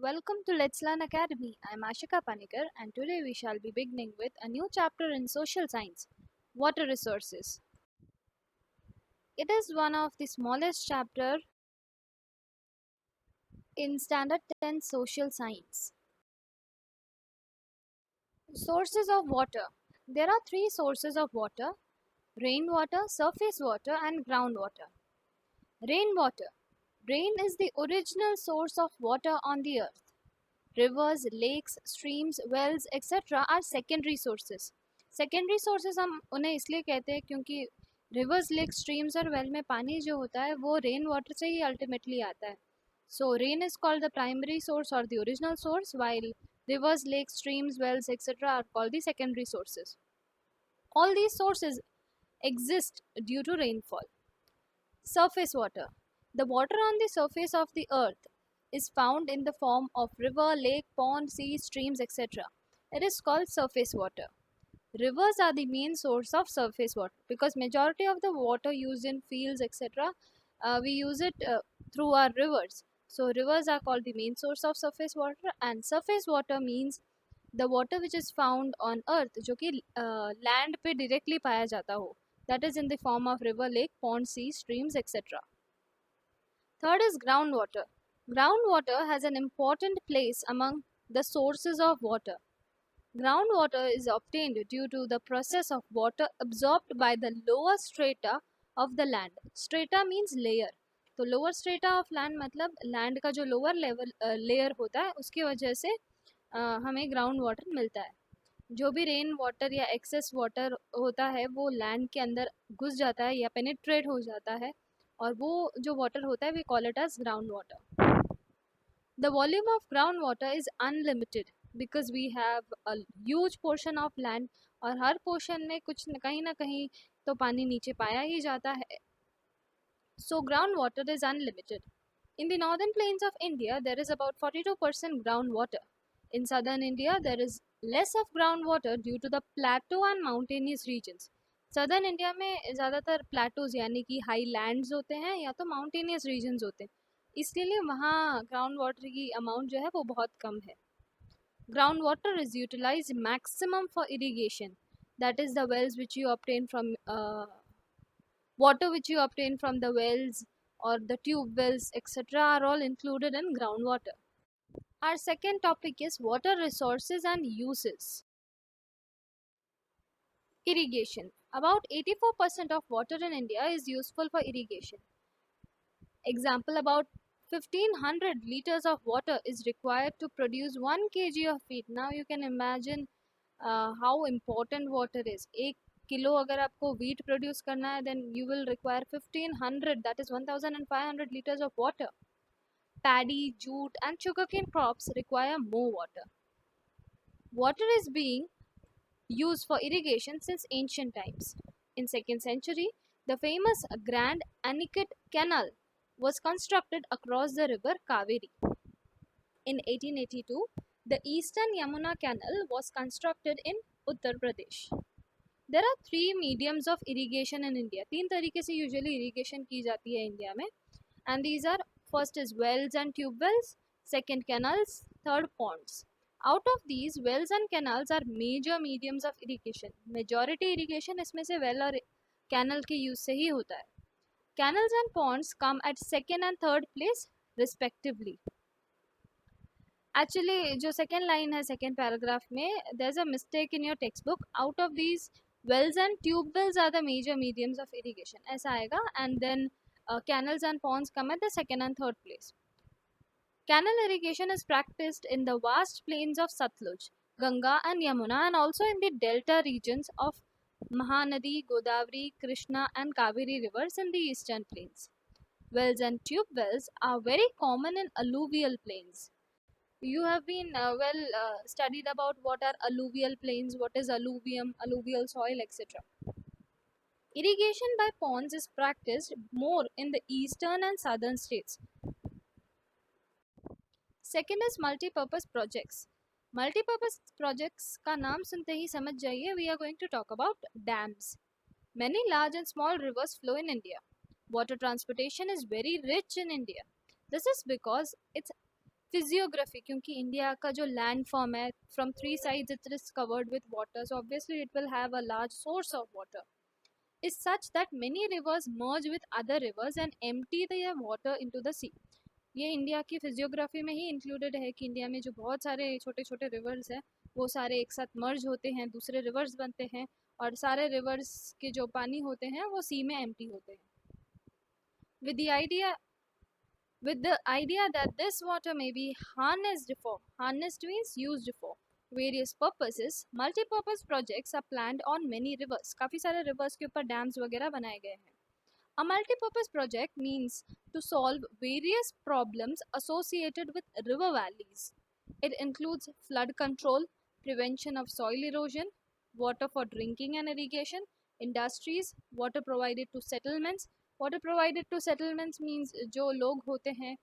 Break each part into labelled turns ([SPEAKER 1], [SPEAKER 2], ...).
[SPEAKER 1] Welcome to Let's Learn Academy. I'm Ashika Panikar and today we shall be beginning with a new chapter in social science, water resources. It is one of the smallest chapter in standard 10 social science. Sources of water. There are three sources of water: rainwater, surface water and groundwater. Rainwater. Rain is the original source of water on the earth. Rivers, lakes, streams, wells, etc. are secondary sources. Secondary sources हम उन्हें इसलिए कहते हैं क्योंकि reverse, lake, streams और well में पानी जो होता है वो रेन वाटर से ही अल्टीमेटली आता है. So rain is called the primary source और the original source, while rivers, lakes, streams, wells, etc. are called the secondary sources. All these sources exist due to rainfall. Surface water. The water on the surface of the earth is found in the form of river, lake, pond, sea, streams, etc. It is called surface water. Rivers are the main source of surface water because majority of the water used in fields, etc. We use it through our rivers. So rivers are called the main source of surface water, and surface water means the water which is found on earth जो कि land पे directly पाया जाता हो, that is in the form of river, lake, pond, sea, streams, etc. Third is groundwater. Groundwater has an important place among the sources of water. Groundwater is obtained due to the process of water absorbed by the lower strata of the land. Strata means layer. तो lower strata of land मतलब land का जो lower level layer होता है उसकी वजह से हमें ग्राउंड वाटर मिलता है. जो भी रेन वाटर या एक्सेस वाटर होता है वो लैंड के अंदर घुस जाता है या पेनिट्रेट हो जाता है, और वो जो वाटर होता है we call it as ground water. The volume of groundwater is unlimited because we have a huge portion of land, और हर पोर्शन में कुछ कहीं ना कहीं तो पानी नीचे पाया ही जाता है. So groundwater is unlimited. In the northern plains of India, there is about 42% groundwater. In southern India, there is less of groundwater due to the plateau and mountainous regions. Southern India में ज़्यादातर Plato's यानी कि high lands होते हैं या तो mountainous regions होते हैं, इसलिए वहाँ ग्राउंड वाटर की अमाउंट जो है वो बहुत कम है. Ground water is utilize maximum for irrigation, that is the wells which you obtain from water which you obtain from the wells or the tube wells, etc. are all included in groundwater. Our second topic is water resources and uses. Irrigation. About 84% of water in India is useful for irrigation. Example, about 1500 liters of water is required to produce 1 kg of wheat. Now you can imagine how important water is. 1 kilo अगर आपको wheat produce करना है then you will require 1500, that is 1500 liters of water. Paddy, jute and sugarcane crops require more water. Water is being used for irrigation since ancient times. In 2nd century, the famous Grand Anicut Canal was constructed across the river Kaveri. In 1882, the Eastern Yamuna Canal was constructed in Uttar Pradesh. There are 3 mediums of irrigation in India. 3 तरीके से usually irrigation की जाती है India में, and these are: first is wells and tube wells, second canals, third ponds. Out of these, wells and canals are major mediums of irrigation. Majority irrigation इसमें से well और canal के use से ही होता है. Canals and ponds come at second and third place respectively. Actually जो second line है second paragraph में, there's a mistake in your textbook. Out of these, wells and tube wells are the major mediums of irrigation. ऐसा आएगा, and then canals and ponds come at the second and third place. Canal irrigation is practiced in the vast plains of Satluj, Ganga and Yamuna, and also in the delta regions of Mahanadi, Godavari, Krishna and Kaveri rivers in the eastern plains. Wells and tube wells are very common in alluvial plains. You have been studied about what are alluvial plains, what is alluvium, alluvial soil, etc. Irrigation by ponds is practiced more in the eastern and southern states. Second is multi-purpose projects. Multi-purpose projects का नाम सुनते ही समझ जाइए, we are going to talk about dams. Many large and small rivers flow in India. Water transportation is very rich in India. This is because its physiography, क्योंकि India का जो land form है from 3 sides it is covered with water, so obviously it will have a large source of water, is such that many rivers merge with other rivers and empty their water into the sea. ये India की physiography में ही included है कि India में जो बहुत सारे छोटे छोटे रिवर्स हैं वो सारे एक साथ मर्ज होते हैं, दूसरे रिवर्स बनते हैं, और सारे रिवर्स के जो पानी होते हैं वो सी में एम्प्टी होते हैं, with the idea with the idea that this water may be harnessed means used for various purposes. Multi-purpose projects are planned on many rivers. काफ़ी सारे rivers के ऊपर dams वगैरह बनाए गए हैं. A multi-purpose project means to solve various problems associated with river valleys. It includes flood control, prevention of soil erosion, water for drinking and irrigation, industries, water provided to settlements. Water provided to settlements means जो लोग होते हैं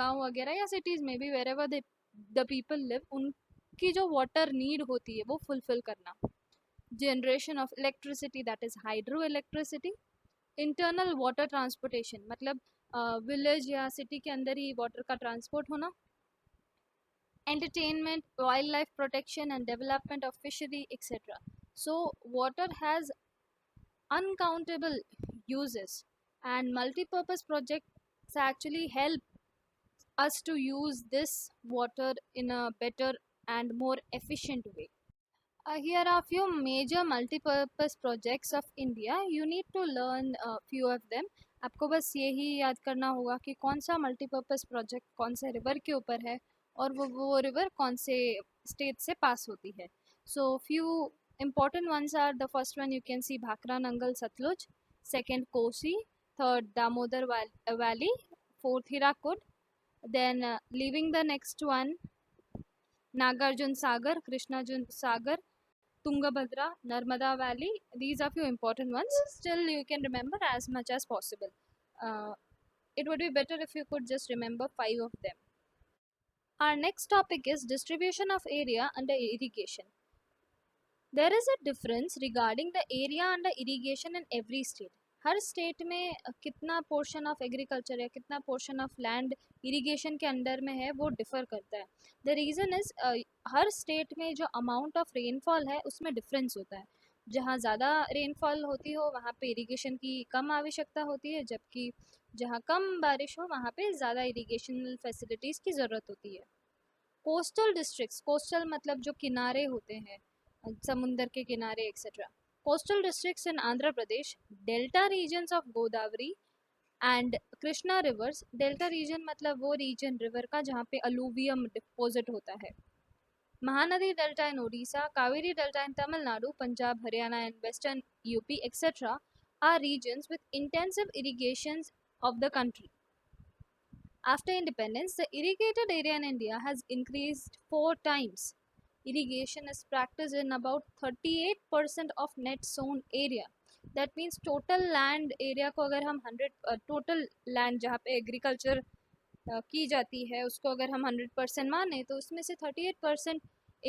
[SPEAKER 1] गांव वगैरह या cities में भी wherever the people live, उनकी जो water need होती है वो fulfill करना. Generation of electricity, that is hydroelectricity. Internal water transportation मतलब विलेज या सिटी के अंदर ही वाटर का ट्रांसपोर्ट होना. Entertainment, wild life protection and development of fishery etcetera. So water has uncountable uses, and multi-purpose projects actually help us to use this water in a better and more efficient way. Here are few major multi-purpose projects of India. You need to learn few of them. आपको बस यही याद करना होगा कि कौन सा multipurpose project कौन से रिवर के ऊपर है और वो रिवर कौन से स्टेट से पास होती है. So few important ones are, the first one you can see Bhakra Nangal Satluj, second Kosi, third Damodar Valley, fourth Hirakud, then leaving the next one Nagarjun Sagar, Krishnajun Sagar, Tungabhadra, Narmada Valley. These are few important ones. Still, you can remember as much as possible. It would be better if you could just remember 5 of them. Our next topic is distribution of area under irrigation. There is a difference regarding the area under irrigation in every state. Her state में कितना portion of agriculture या कितना portion of land irrigation के under में है वो differ करता है. The reason is her state में जो अमाउंट ऑफ रेनफॉल है उसमें डिफरेंस होता है. जहाँ ज़्यादा रेनफॉल होती हो वहाँ पे इरिगेशन की कम आवश्यकता होती है, जबकि जहाँ कम बारिश हो वहाँ पे ज़्यादा इरिगेशनल फैसिलिटीज़ की ज़रूरत होती है. कोस्टल डिस्ट्रिक्ट्स, कोस्टल मतलब जो किनारे होते हैं समुंदर के किनारे etcetera. Coastal districts in Andhra Pradesh, delta regions of Godavari and Krishna rivers. Delta region मतलब वो region river का जहाँ पे alluvium deposit होता है. Mahanadi delta in Odisha, Kaveri delta in Tamil Nadu, Punjab, Haryana and Western UP etc. are regions with intensive irrigations of the country. After independence, the irrigated area in India has increased 4 times. Irrigation is practiced in about 38% of net sown area. That means total land area को अगर हम 100 total land जहाँ पे agriculture की जाती है उसको अगर हम 100% माने तो उसमें से 38%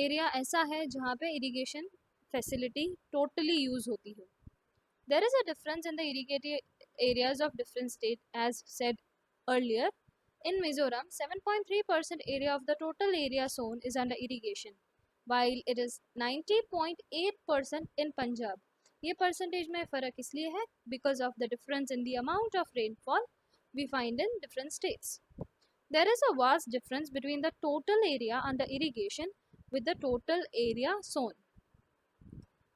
[SPEAKER 1] area ऐसा है जहाँ पे irrigation facility totally use होती है. There is a difference in the irrigated areas of different states as said earlier. In Mizoram, 7.3% area of the total area sown is under irrigation, while it is 90.8% in Punjab. ये percentage में फ़र्क इसलिए है because of the difference in the amount of rainfall we find in different states. There is a vast difference between the total area under irrigation with the total area sown.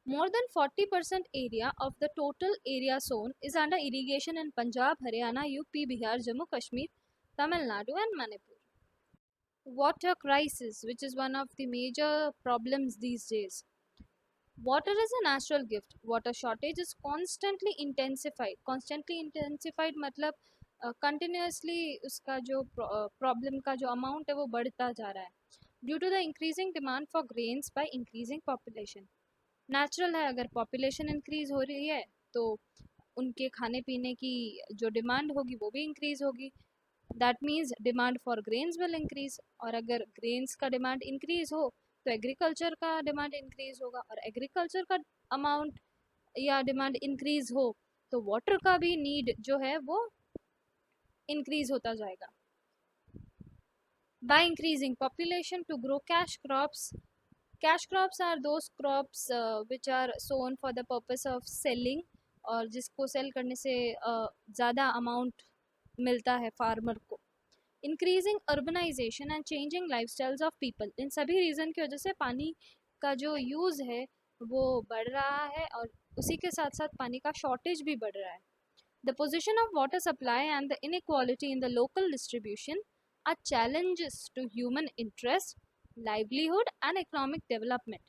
[SPEAKER 1] More than 40% area of the total area sown is under irrigation in Punjab, Haryana, UP, Bihar, Jammu Kashmir, Tamil Nadu and Manipur. Water crisis, which is one of the major problems these days. Water is a natural gift. Water shortage is constantly intensified. Constantly intensified मतलब continuously उसका जो problem का जो amount है वो बढ़ता जा रहा है. Due to the increasing demand for grains by increasing population. Natural है, अगर population increase हो रही है तो उनके खाने पीने की जो demand होगी वो भी increase होगी. That means demand for grains will increase, और अगर grains का demand increase हो तो agriculture का demand increase होगा, और agriculture का amount या demand increase हो तो water का भी need जो है वो increase होता जाएगा. by increasing population to grow cash crops. Cash crops are those crops which are sown for the purpose of selling, और जिसको सेल करने से ज़्यादा अमाउंट मिलता है फार्मर को. Increasing urbanisation and changing lifestyles of people. इन सभी रीज़न की वजह से पानी का जो यूज़ है वो बढ़ रहा है और उसी के साथ साथ पानी का शॉर्टेज भी बढ़ रहा है. The position of water supply and the inequality in the local distribution are challenges to human interest, livelihood and economic development.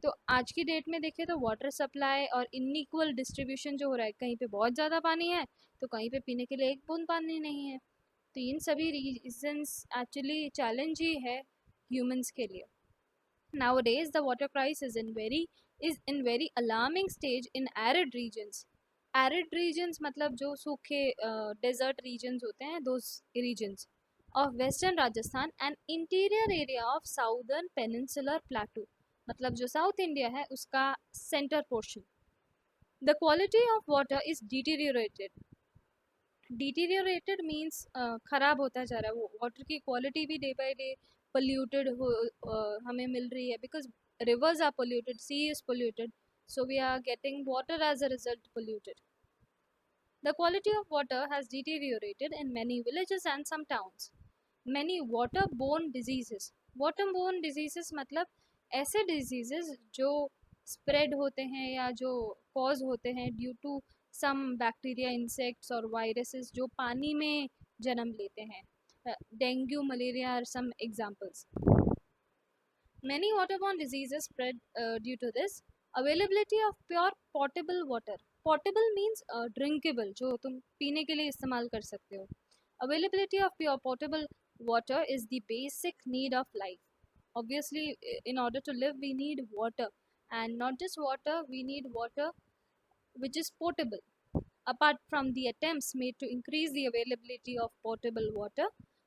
[SPEAKER 1] तो आज की डेट में देखें तो वाटर सप्लाई और इनइक्वल डिस्ट्रीब्यूशन जो हो रहा है, कहीं पे बहुत ज़्यादा पानी है तो कहीं पे पीने के लिए एक बूंद पानी नहीं है. तो इन सभी रीजंस एक्चुअली चैलेंज ही है ह्यूमंस के लिए. Nowadays the water crisis is in very alarming stage in arid regions. Arid regions मतलब जो सूखे desert regions होते हैं, those regions of western Rajasthan and interior area of southern peninsular plateau. मतलब जो साउथ इंडिया है उसका centre portion. The quality of water is deteriorated. Deteriorated means ख़राब होता जा रहा है. वो वाटर की क्वालिटी भी डे बाय डे पोल्यूटेड हो हमें मिल रही है, because rivers are polluted, sea is polluted, so we are getting water as a result polluted. The quality of water has deteriorated in many villages and some towns. Many waterborne diseases. Waterborne diseases मतलब ऐसे diseases जो spread होते हैं या जो cause होते हैं due to some bacteria, insects और viruses जो पानी में जन्म लेते हैं. Dengue, malaria are some examples. Many waterborne diseases spread due to this. Availability of pure potable water. Potable means drinkable, जो तुम पीने के लिए इस्तेमाल कर सकते हो. Availability of pure potable water is the basic need of life. Obviously, in order to live, we need water, and not just water, we need water which is potable. Apart from the attempts made to increase the availability of potable water,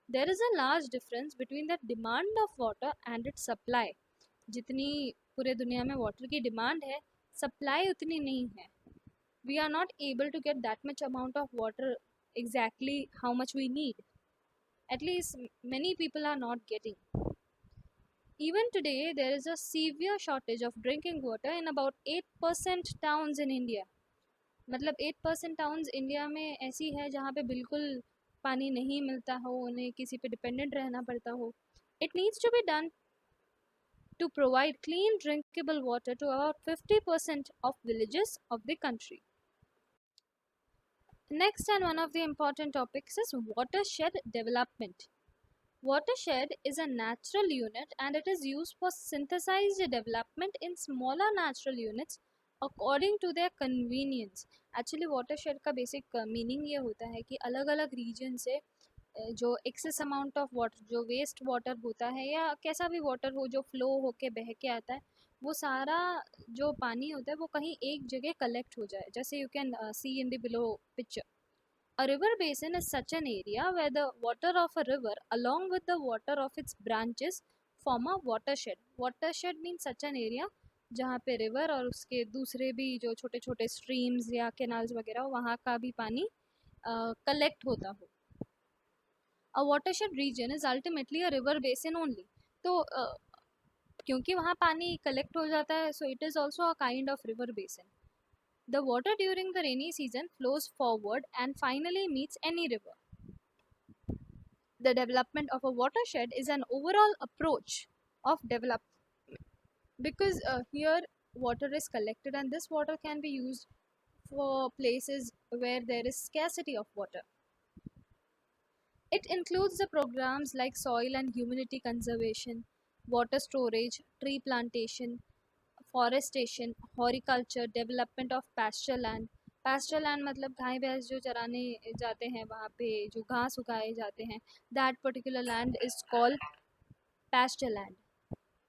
[SPEAKER 1] there is a large difference between the demand of water and its supply. जितनी पूरे दुनिया में water की demand है, supply उतनी नहीं है. We are not able to get that much amount of water exactly how much we need. At least many people are not getting. Even today, there is a severe shortage of drinking water in about 8% towns in India. मतलब 8% towns India में ऐसी है जहाँ पे बिल्कुल पानी नहीं मिलता हो, उन्हें किसी पे डिपेंडेंट रहना पड़ता हो. It needs to be done to provide clean drinkable water to about 50% of villages of the country. Next, and one of the important topics is watershed development. Watershed is a natural unit and it is used for synthesized development in smaller natural units according to their convenience. Actually watershed का basic meaning ये होता है कि अलग अलग region से जो excess amount of water, जो वेस्ट वाटर होता है या कैसा भी वाटर हो जो फ्लो होके बह के आता है, वो सारा जो पानी होता है वो कहीं एक जगह कलेक्ट हो जाए. जैसे you can see in the below picture. A river basin is such an area where the water of a river along with the water of its branches form a watershed. Watershed means such an area जहाँ पे river और उसके दूसरे भी जो छोटे छोटे streams या कैनाल्स वगैरह वहाँ का भी पानी कलेक्ट होता हो. A watershed region is ultimately a river basin only. तो क्योंकि वहाँ पानी कलेक्ट हो जाता है, so it is also a kind of river basin. The water during the rainy season flows forward and finally meets any river. The development of a watershed is an overall approach of development because here water is collected and this water can be used for places where there is scarcity of water. It includes the programs like soil and humidity conservation, water storage, tree plantation, forestation, horticulture, development of pasture land. pasture land मतलब गाय भैंस जो चराने जाते हैं वहाँ पे जो घास उगाए जाते हैं, that particular land is called pasture land.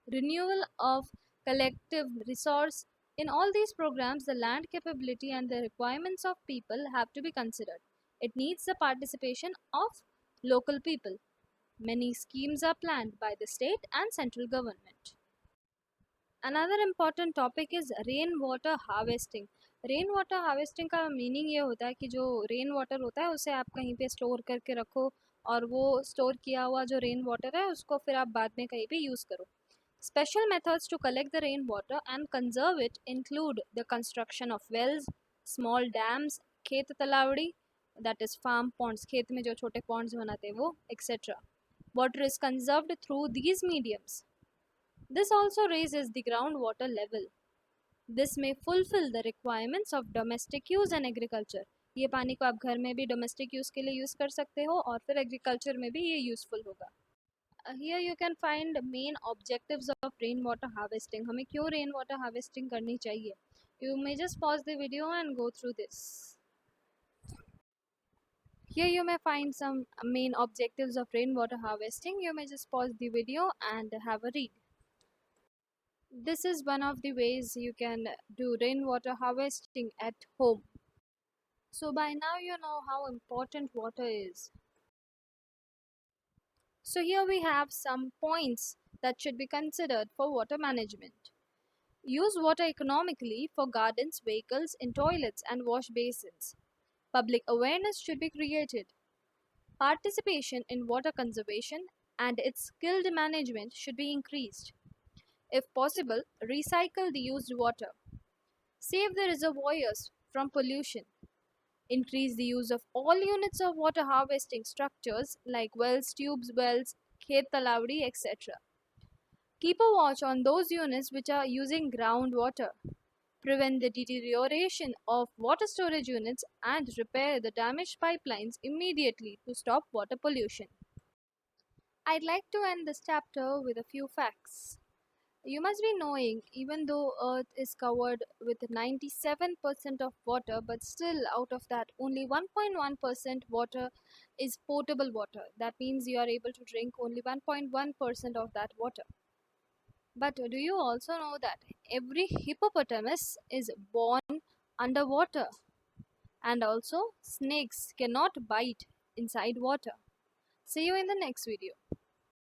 [SPEAKER 1] Renewal of collective resource. In all these programs, the land capability and the requirements of people have to be considered. It needs the participation of local people. Many schemes are planned by the state and central government. Another important topic is rain water harvesting. Rain water harvesting का meaning ये होता है कि जो rain water होता है उसे आप कहीं पे स्टोर करके रखो और वो स्टोर किया हुआ जो रेन वाटर है उसको फिर आप बाद में कहीं भी यूज़ करो. Special methods to collect the rainwater and conserve it include the construction of wells, small dams, खेत Talawadi, that is farm ponds, खेत में जो छोटे ponds बनाते हैं वो, etc. Water is conserved through these mediums. This also raises the groundwater level. This may fulfill the requirements of domestic use and agriculture. ये पानी को आप घर में भी डोमेस्टिक यूज़ के लिए यूज़ कर सकते हो और फिर एग्रीकल्चर में भी ये यूज़फुल होगा. Here you can find main objectives of rainwater harvesting. हमें क्यों rainwater harvesting करनी चाहिए? You may just pause the video and go through this. Here you may find some main objectives of rainwater harvesting. You may just pause the video and have a read. This is one of the ways you can do rainwater harvesting at home. So by now you know how important water is. So here we have some points that should be considered for water management. Use water economically for gardens, vehicles, in toilets and wash basins. Public awareness should be created. Participation in water conservation and its skilled management should be increased. If possible, recycle the used water. Save the reservoirs from pollution. Increase the use of all units of water harvesting structures like wells, tubes, wells, khet talavdi, etc. Keep a watch on those units which are using groundwater. Prevent the deterioration of water storage units and repair the damaged pipelines immediately to stop water pollution. I'd like to end this chapter with a few facts. You must be knowing, even though Earth is covered with 97% of water, but still out of that, only 1.1% water is potable water. That means you are able to drink only 1.1% of that water. But do you also know that every hippopotamus is born underwater? And also, snakes cannot bite inside water. See you in the next video.